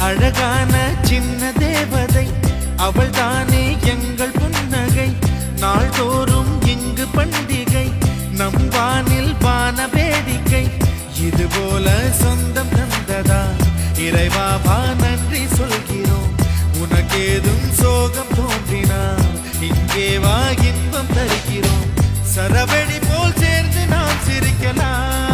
அழகான சின்ன தேவதை அவள் தானே எங்கள் புன்னகை. நாள்தோறும் இங்கு பண்டிகை, நம் வானில் வான வேடிக்கை. இதுபோல சொந்தம் தந்ததா இறைவாவா நன்றி சொல்கிறோம். உனக்கேதும் சோகம் தோன்றினால் இங்கே வா இன்பம் தருகிறோம். சரவெடி போல் சேர்ந்து நாம் சிரிக்கலாம்.